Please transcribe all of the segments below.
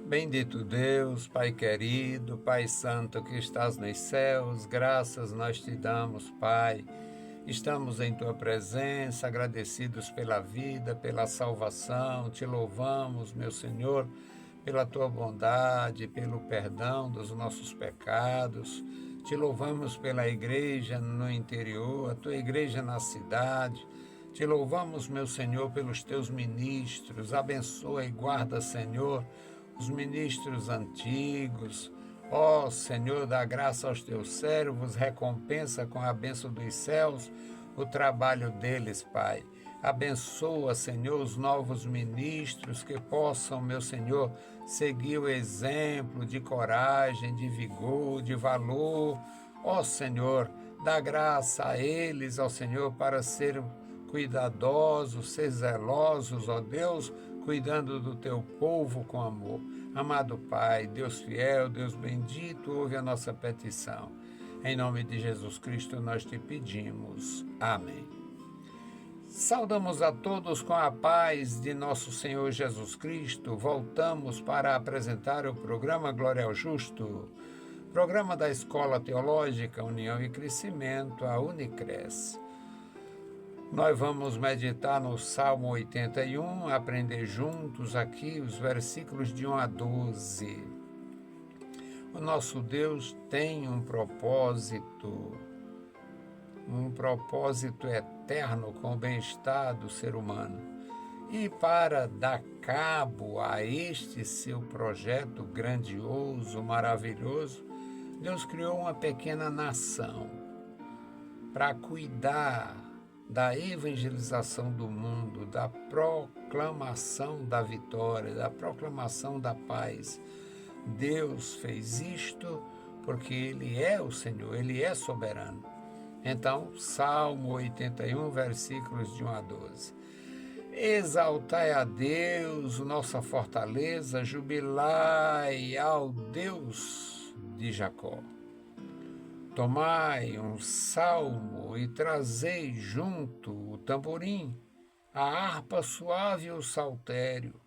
Bendito Deus, Pai querido, Pai santo que estás nos céus, graças nós te damos, Pai. Estamos em tua presença, agradecidos pela vida, pela salvação. Te louvamos, meu Senhor, pela tua bondade, pelo perdão dos nossos pecados. Te louvamos pela igreja no interior, a tua igreja na cidade. Te louvamos, meu Senhor, pelos teus ministros. Abençoa e guarda, Senhor, os ministros antigos. Ó Senhor, dá graça aos teus servos, recompensa com a bênção dos céus o trabalho deles, Pai. Abençoa, Senhor, os novos ministros que possam, meu Senhor, seguir o exemplo de coragem, de vigor, de valor. Ó Senhor, dá graça a eles, ó Senhor, para ser cuidadosos, ser zelosos, ó Deus, cuidando do teu povo com amor. Amado Pai, Deus fiel, Deus bendito, ouve a nossa petição. Em nome de Jesus Cristo nós te pedimos. Amém. Saudamos a todos com a paz de nosso Senhor Jesus Cristo. Voltamos para apresentar o programa Glória ao Justo, programa da Escola Teológica União e Crescimento, a Unicres. Nós vamos meditar no Salmo 81, aprender juntos aqui os versículos de 1 a 12. O nosso Deus tem um propósito eterno com o bem-estar do ser humano. E para dar cabo a este seu projeto grandioso, maravilhoso, Deus criou uma pequena nação para cuidar da evangelização do mundo, da proclamação da vitória, da proclamação da paz. Deus fez isto porque Ele é o Senhor, Ele é soberano. Então, Salmo 81, versículos de 1 a 12. Exaltai a Deus, nossa fortaleza, jubilai ao Deus de Jacó. Tomai um salmo e trazei junto o tamborim, a harpa suave e o saltério.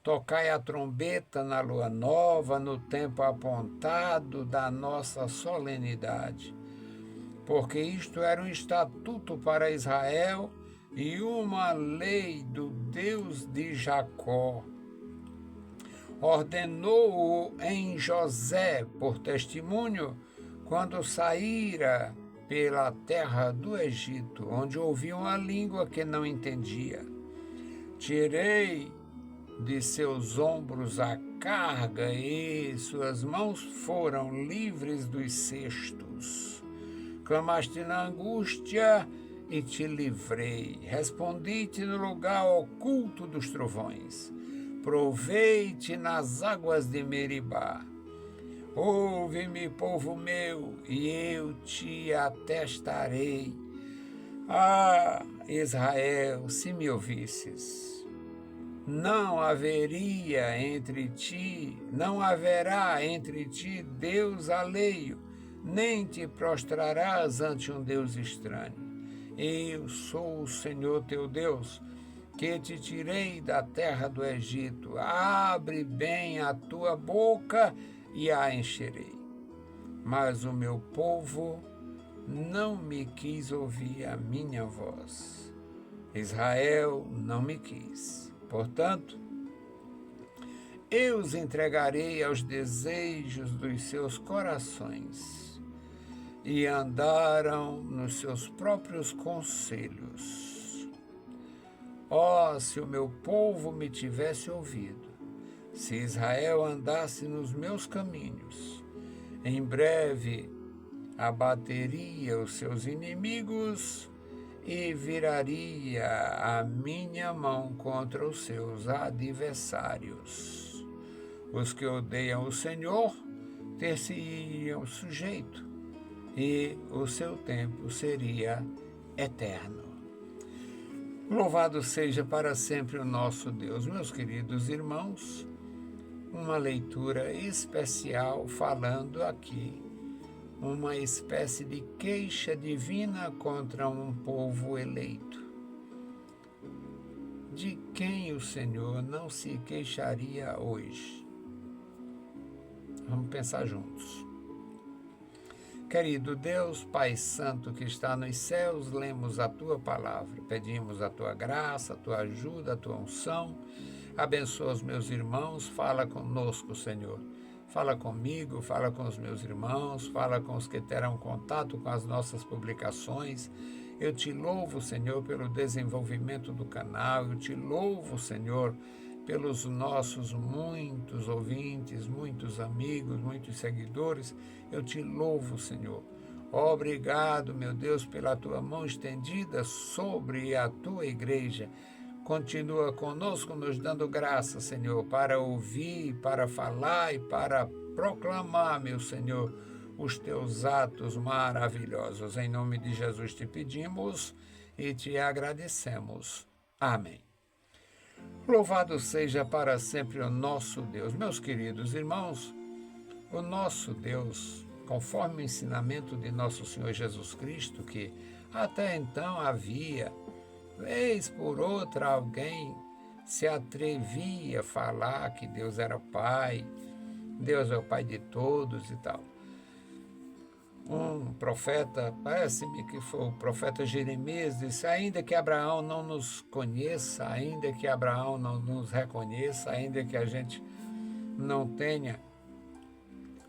Tocai a trombeta na lua nova, no tempo apontado da nossa solenidade. Porque isto era um estatuto para Israel e uma lei do Deus de Jacó. Ordenou-o em José por testemunho, quando saíra pela terra do Egito, onde ouvia uma língua que não entendia. Tirei de seus ombros a carga e suas mãos foram livres dos cestos. Clamaste na angústia e te livrei. Respondi-te no lugar oculto dos trovões. Provei-te nas águas de Meribá. Ouve-me, povo meu, e eu te atestarei. Ah, Israel, se me ouvisses, não haverá entre ti Deus alheio, nem te prostrarás ante um Deus estranho. Eu sou o Senhor teu Deus, que te tirei da terra do Egito. Abre bem a tua boca e a encherei. Mas o meu povo não me quis ouvir a minha voz. Israel não me quis. Portanto, eu os entregarei aos desejos dos seus corações e andaram nos seus próprios conselhos. Oh, se o meu povo me tivesse ouvido, se Israel andasse nos meus caminhos, em breve abateria os seus inimigos e viraria a minha mão contra os seus adversários. Os que odeiam o Senhor ter-se-iam sujeito, e o seu tempo seria eterno. Louvado seja para sempre o nosso Deus. Meus queridos irmãos, uma leitura especial falando aqui uma espécie de queixa divina contra um povo eleito. De quem o Senhor não se queixaria hoje? Vamos pensar juntos. Querido Deus, Pai Santo que está nos céus, lemos a Tua palavra, pedimos a Tua graça, a Tua ajuda, a Tua unção. Abençoa os meus irmãos, fala conosco, Senhor. Fala comigo, fala com os meus irmãos, fala com os que terão contato com as nossas publicações. Eu te louvo, Senhor, pelo desenvolvimento do canal, eu te louvo, Senhor, pelos nossos muitos ouvintes, muitos amigos, muitos seguidores. Eu te louvo, Senhor. Obrigado, meu Deus, pela tua mão estendida sobre a tua igreja. Continua conosco, nos dando graça, Senhor, para ouvir, para falar e para proclamar, meu Senhor, os teus atos maravilhosos. Em nome de Jesus te pedimos e te agradecemos. Amém. Louvado seja para sempre o nosso Deus. Meus queridos irmãos, o nosso Deus, conforme o ensinamento de nosso Senhor Jesus Cristo, que até então havia, vez por outra, alguém se atrevia a falar que Deus era Pai, Deus é o Pai de todos e tal. Um profeta, parece-me que foi o profeta Jeremias, disse: ainda que Abraão não nos conheça, ainda que Abraão não nos reconheça, ainda que a gente não tenha,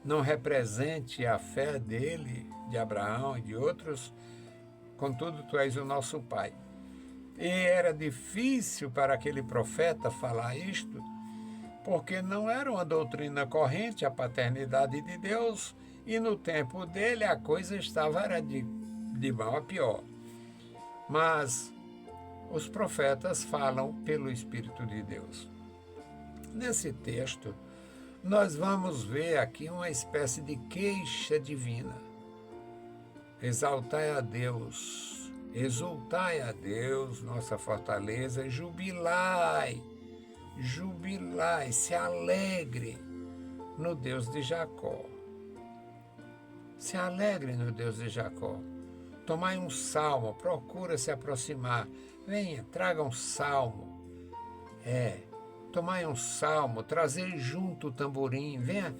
não represente a fé dele, de Abraão e de outros, contudo tu és o nosso Pai. E era difícil para aquele profeta falar isto, porque não era uma doutrina corrente a paternidade de Deus, e no tempo dele a coisa era de mal a pior. Mas os profetas falam pelo Espírito de Deus. Nesse texto, nós vamos ver aqui uma espécie de queixa divina. Exaltai a Deus, exultai a Deus, nossa fortaleza, jubilai, se alegre no Deus de Jacó. Se alegre no Deus de Jacó. Tomai um salmo, procura se aproximar. Venha, traga um salmo. Tomai um salmo, trazei junto o tamborim. Venha.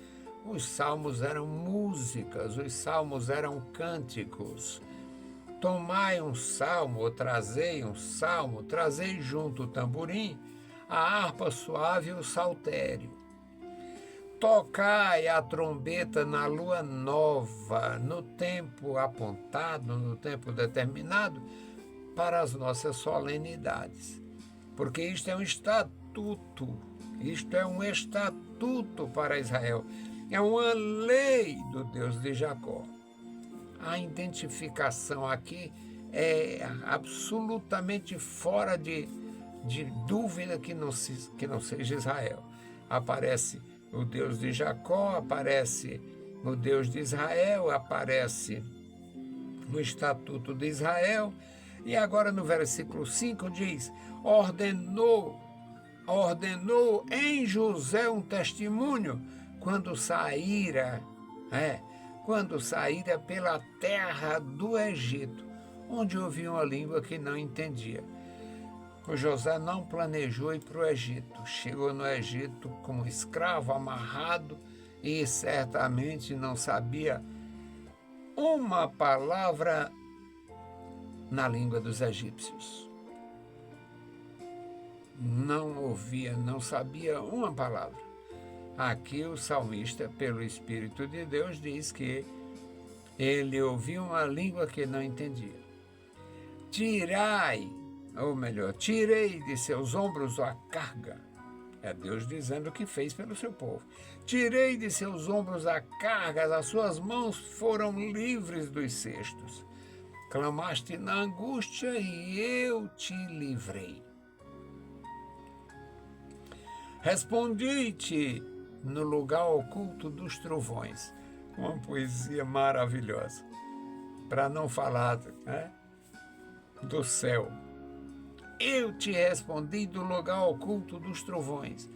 Os salmos eram músicas, os salmos eram cânticos. Tomai um salmo, ou trazei um salmo, trazei junto o tamborim, a harpa suave e o saltério. Tocai a trombeta na lua nova, no tempo apontado, no tempo determinado, para as nossas solenidades. Porque isto é um estatuto para Israel. É uma lei do Deus de Jacó. A identificação aqui é absolutamente fora de dúvida que não seja Israel. Aparece o Deus de Jacó, aparece o Deus de Israel, aparece o Estatuto de Israel. E agora no versículo 5 diz: ordenou em José um testemunho quando saíra pela terra do Egito, onde ouvia uma língua que não entendia. O José não planejou ir para o Egito. Chegou no Egito como escravo, amarrado, e certamente não sabia uma palavra na língua dos egípcios. Não ouvia, não sabia uma palavra. Aqui o salmista, pelo Espírito de Deus, diz que ele ouvia uma língua que não entendia. Tirei de seus ombros a carga. É Deus dizendo o que fez pelo seu povo. Tirei de seus ombros a carga, as suas mãos foram livres dos cestos. Clamaste na angústia e eu te livrei. Respondi-te no lugar oculto dos trovões. Uma poesia maravilhosa. Para não falar, do céu. Eu te respondi do lugar oculto dos trovões.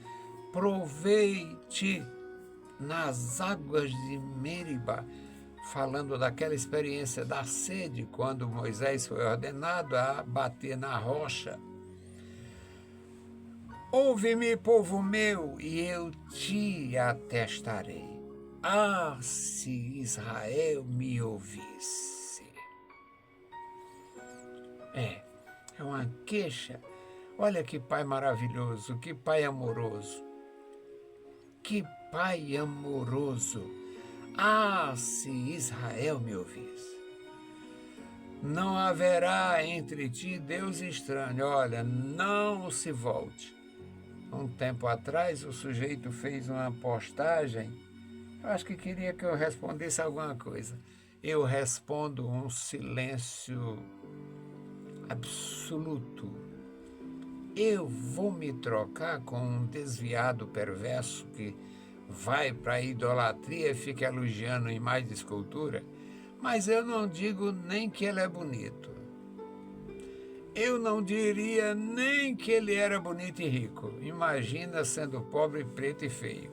Provei-te nas águas de Meriba, falando daquela experiência da sede, quando Moisés foi ordenado a bater na rocha. Ouve-me, povo meu, e eu te atestarei. Ah, se Israel me ouvisse. É uma queixa. Olha que pai maravilhoso, que pai amoroso. Que pai amoroso. Ah, se Israel me ouvisse. Não haverá entre ti Deus estranho. Olha, não se volte. Um tempo atrás, o sujeito fez uma postagem. Eu acho que queria que eu respondesse alguma coisa. Eu respondo um silêncio absoluto. Eu vou me trocar com um desviado perverso que vai para a idolatria e fica elogiando imagem de escultura, mas eu não digo nem que ele é bonito. Eu não diria nem que ele era bonito e rico. Imagina sendo pobre, preto e feio.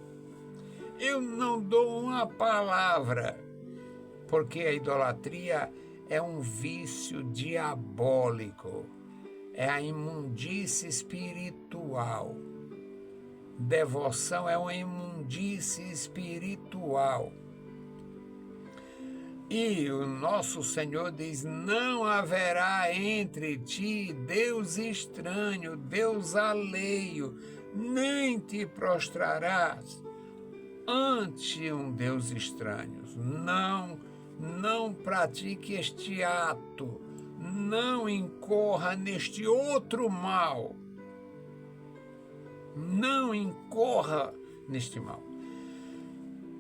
Eu não dou uma palavra, porque a idolatria é um vício diabólico. É a imundície espiritual. Devoção é uma imundície espiritual. E o nosso Senhor diz: não haverá entre ti Deus estranho, Deus alheio, nem te prostrarás ante um Deus estranho. Não pratique este ato, não incorra neste outro mal. Não incorra neste mal.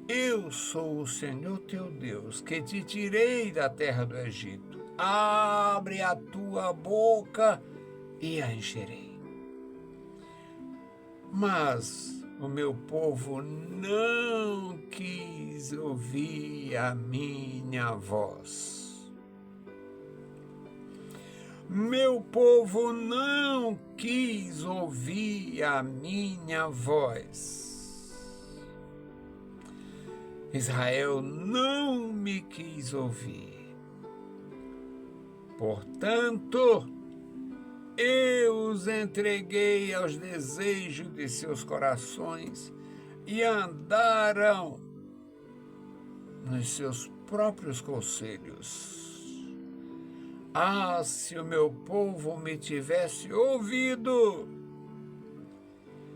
Eu sou o Senhor teu Deus, que te tirei da terra do Egito. Abre a tua boca e a encherei. Mas o meu povo não quis ouvir a minha voz. Meu povo não quis ouvir a minha voz. Israel não me quis ouvir. Portanto, eu os entreguei aos desejos de seus corações e andaram nos seus próprios conselhos. Ah, se o meu povo me tivesse ouvido,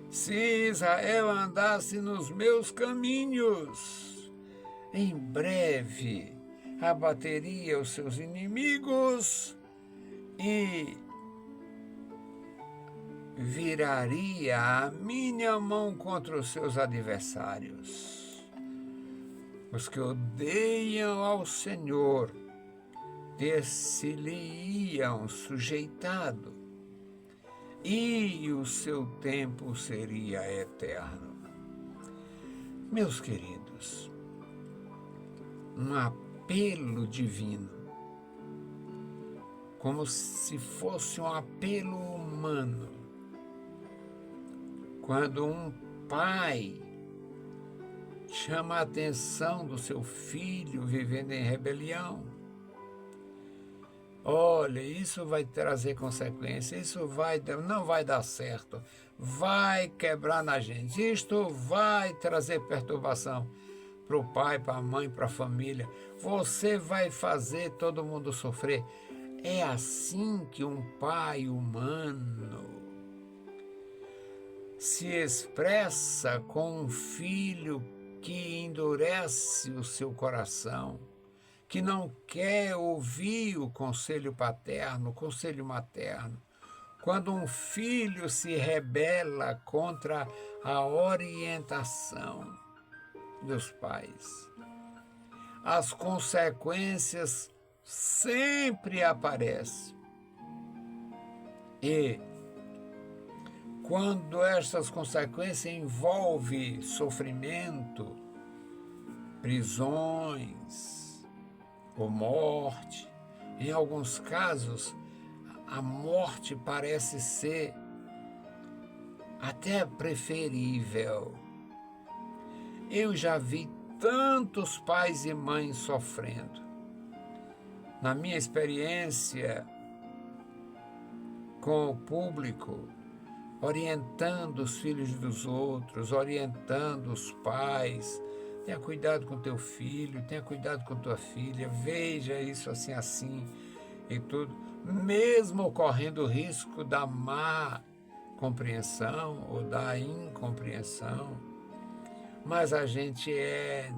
se Israel andasse nos meus caminhos, em breve abateria os seus inimigos e viraria a minha mão contra os seus adversários. Os que odeiam ao Senhor ter-se-lhe-iam sujeitado, e o seu tempo seria eterno. Meus queridos, um apelo divino, como se fosse um apelo humano, quando um pai chama a atenção do seu filho vivendo em rebelião. Olha, isso vai trazer consequências, não vai dar certo, vai quebrar na gente, isto vai trazer perturbação para o pai, para a mãe, para a família. Você vai fazer todo mundo sofrer. É assim que um pai humano se expressa com um filho que endurece o seu coração, que não quer ouvir o conselho paterno, o conselho materno. Quando um filho se rebela contra a orientação dos pais, as consequências sempre aparecem. E quando estas consequências envolvem sofrimento, prisões, ou morte. Em alguns casos, a morte parece ser até preferível. Eu já vi tantos pais e mães sofrendo. Na minha experiência com o público, orientando os filhos dos outros, orientando os pais, Tenha cuidado com teu filho, tenha cuidado com tua filha, veja isso assim e tudo, mesmo correndo o risco da má compreensão ou da incompreensão, mas a gente é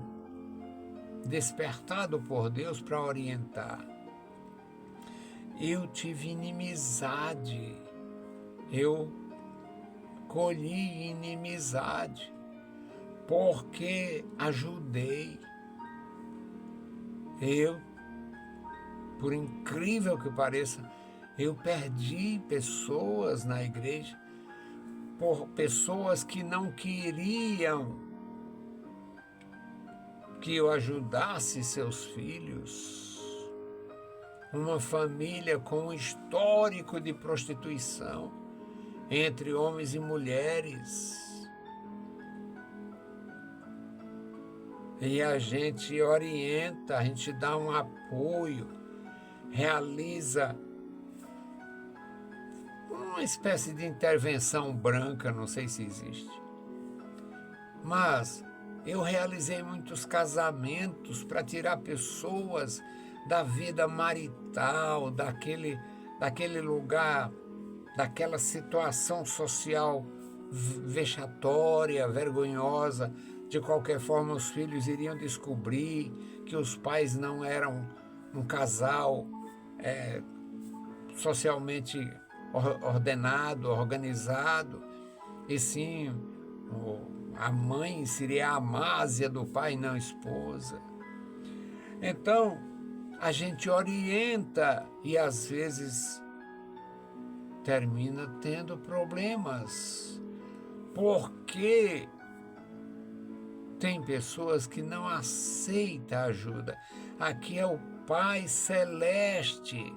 despertado por Deus para orientar. Eu tive inimizade, eu colhi inimizade, porque ajudei. Eu, por incrível que pareça, eu perdi pessoas na igreja por pessoas que não queriam que eu ajudasse seus filhos. Uma família com um histórico de prostituição entre homens e mulheres. E a gente orienta, a gente dá um apoio, realiza uma espécie de intervenção branca, não sei se existe. Mas eu realizei muitos casamentos para tirar pessoas da vida marital, daquele lugar, daquela situação social vexatória, vergonhosa. De qualquer forma, os filhos iriam descobrir que os pais não eram um casal socialmente ordenado, organizado, e sim a mãe seria a amásia do pai, não a esposa. Então, a gente orienta e às vezes termina tendo problemas, porque tem pessoas que não aceitam ajuda. Aqui é o Pai Celeste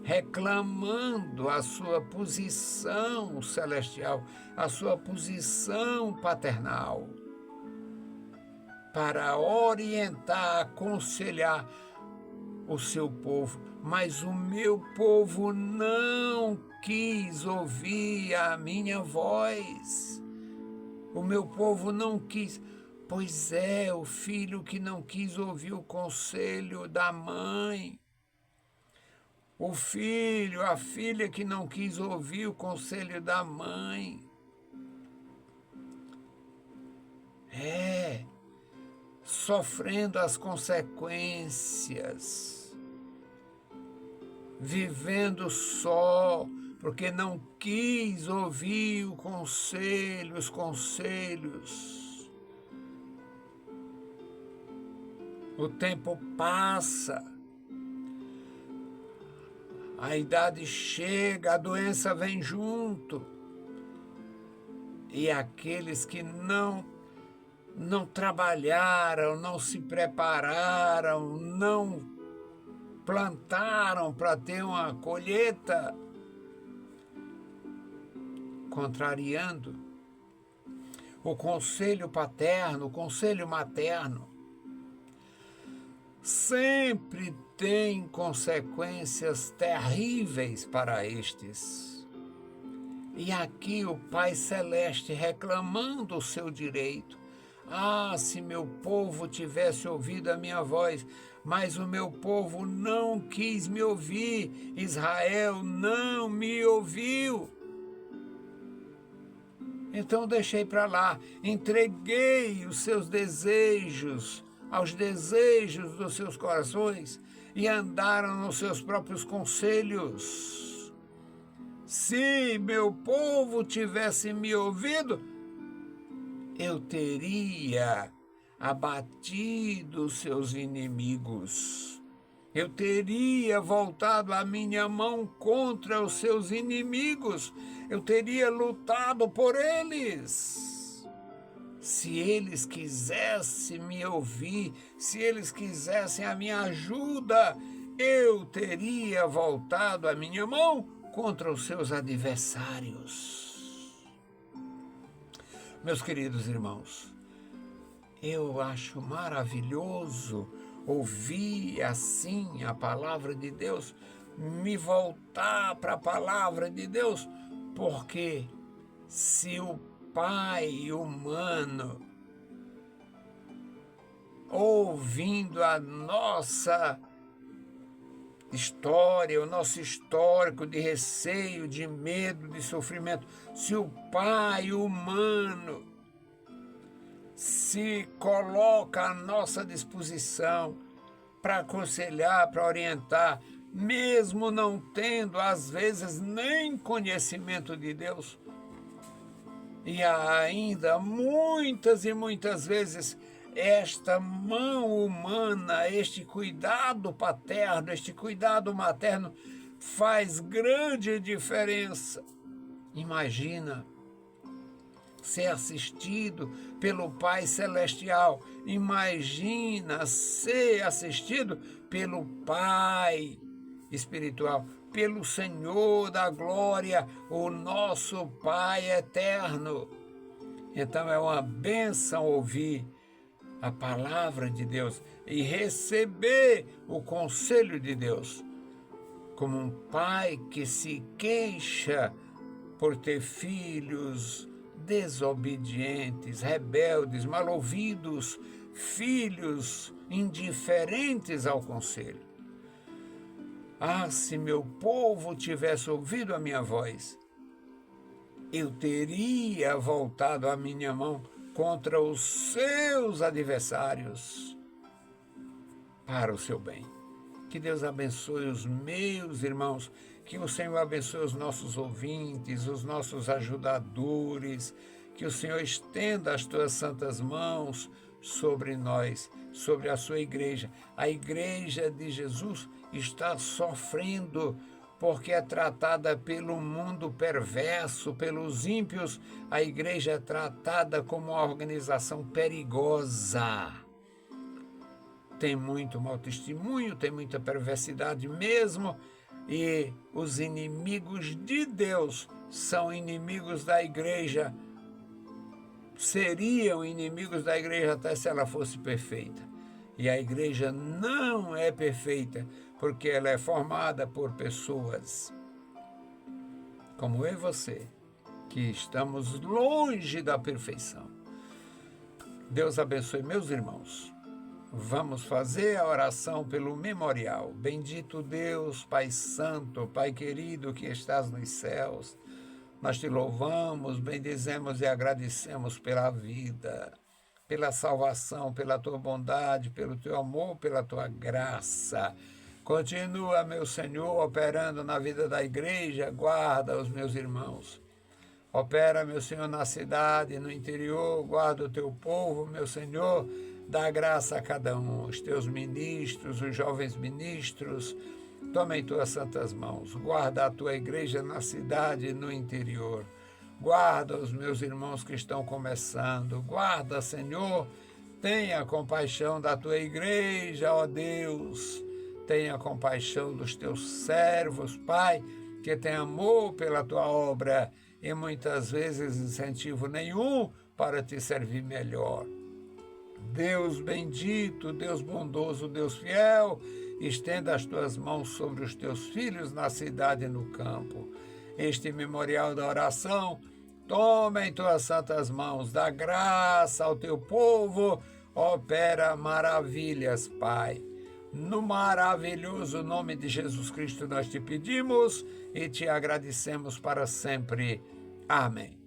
reclamando a sua posição celestial, a sua posição paternal, para orientar, aconselhar o seu povo. Mas o meu povo não quis ouvir a minha voz. O meu povo não quis. Pois é, o filho que não quis ouvir o conselho da mãe. O filho, a filha que não quis ouvir o conselho da mãe. Sofrendo as consequências. Vivendo só, porque não quis ouvir o conselho, os conselhos. O tempo passa. A idade chega, a doença vem junto. E aqueles que não trabalharam, não se prepararam, não plantaram para ter uma colheita, contrariando o conselho paterno, o conselho materno, sempre tem consequências terríveis para estes. E aqui o Pai Celeste reclamando o seu direito. Ah, se meu povo tivesse ouvido a minha voz, mas o meu povo não quis me ouvir. Israel não me ouviu. Então deixei para lá, entreguei os seus desejos aos desejos dos seus corações e andaram nos seus próprios conselhos. Se meu povo tivesse me ouvido, eu teria abatido os seus inimigos. Eu teria voltado a minha mão contra os seus inimigos. Eu teria lutado por eles. Se eles quisessem me ouvir, se eles quisessem a minha ajuda, eu teria voltado a minha mão contra os seus adversários. Meus queridos irmãos, eu acho maravilhoso ouvir assim a palavra de Deus, me voltar para a palavra de Deus, porque se o Pai humano ouvindo a nossa história, o nosso histórico de receio, de medo, de sofrimento. Se o Pai humano se coloca à nossa disposição para aconselhar, para orientar, mesmo não tendo, às vezes, nem conhecimento de Deus, e ainda muitas e muitas vezes esta mão humana, este cuidado paterno, este cuidado materno faz grande diferença. Imagina ser assistido pelo Pai Celestial. Imagina ser assistido pelo Pai Espiritual, pelo Senhor da Glória, o nosso Pai Eterno. Então é uma bênção ouvir a palavra de Deus e receber o conselho de Deus, como um pai que se queixa por ter filhos desobedientes, rebeldes, mal-ouvidos, filhos indiferentes ao conselho. Ah, se meu povo tivesse ouvido a minha voz, eu teria voltado a minha mão contra os seus adversários para o seu bem. Que Deus abençoe os meus irmãos, que o Senhor abençoe os nossos ouvintes, os nossos ajudadores, que o Senhor estenda as tuas santas mãos sobre nós, sobre a sua igreja. A igreja de Jesus está sofrendo porque é tratada pelo mundo perverso, pelos ímpios. A igreja é tratada como uma organização perigosa. Tem muito mau testemunho, tem muita perversidade mesmo, e os inimigos de Deus são inimigos da igreja, seriam inimigos da igreja até se ela fosse perfeita. E a igreja não é perfeita, porque ela é formada por pessoas como eu e você, que estamos longe da perfeição. Deus abençoe meus irmãos. Vamos fazer a oração pelo memorial. Bendito Deus, Pai Santo, Pai querido que estás nos céus, nós te louvamos, bendizemos e agradecemos pela vida, pela salvação, pela tua bondade, pelo teu amor, pela tua graça. Continua, meu Senhor, operando na vida da igreja, guarda os meus irmãos. Opera, meu Senhor, na cidade, no interior, guarda o teu povo, meu Senhor, dá graça a cada um, os teus ministros, os jovens ministros, toma em tuas santas mãos, guarda a tua igreja na cidade e no interior, guarda os meus irmãos que estão começando, guarda, Senhor, tenha compaixão da tua igreja, ó Deus, tenha compaixão dos teus servos, Pai, que tem amor pela tua obra e muitas vezes incentivo nenhum para te servir melhor. Deus bendito, Deus bondoso, Deus fiel, estenda as tuas mãos sobre os teus filhos na cidade e no campo. Este memorial da oração, toma em tuas santas mãos, dá graça ao teu povo, opera maravilhas, Pai. No maravilhoso nome de Jesus Cristo nós te pedimos e te agradecemos para sempre. Amém.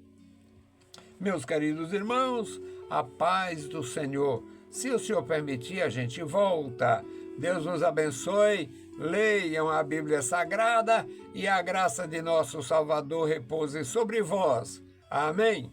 Meus queridos irmãos, a paz do Senhor. Se o Senhor permitir, a gente volta. Deus nos abençoe. Leiam a Bíblia Sagrada e a graça de nosso Salvador repouse sobre vós. Amém.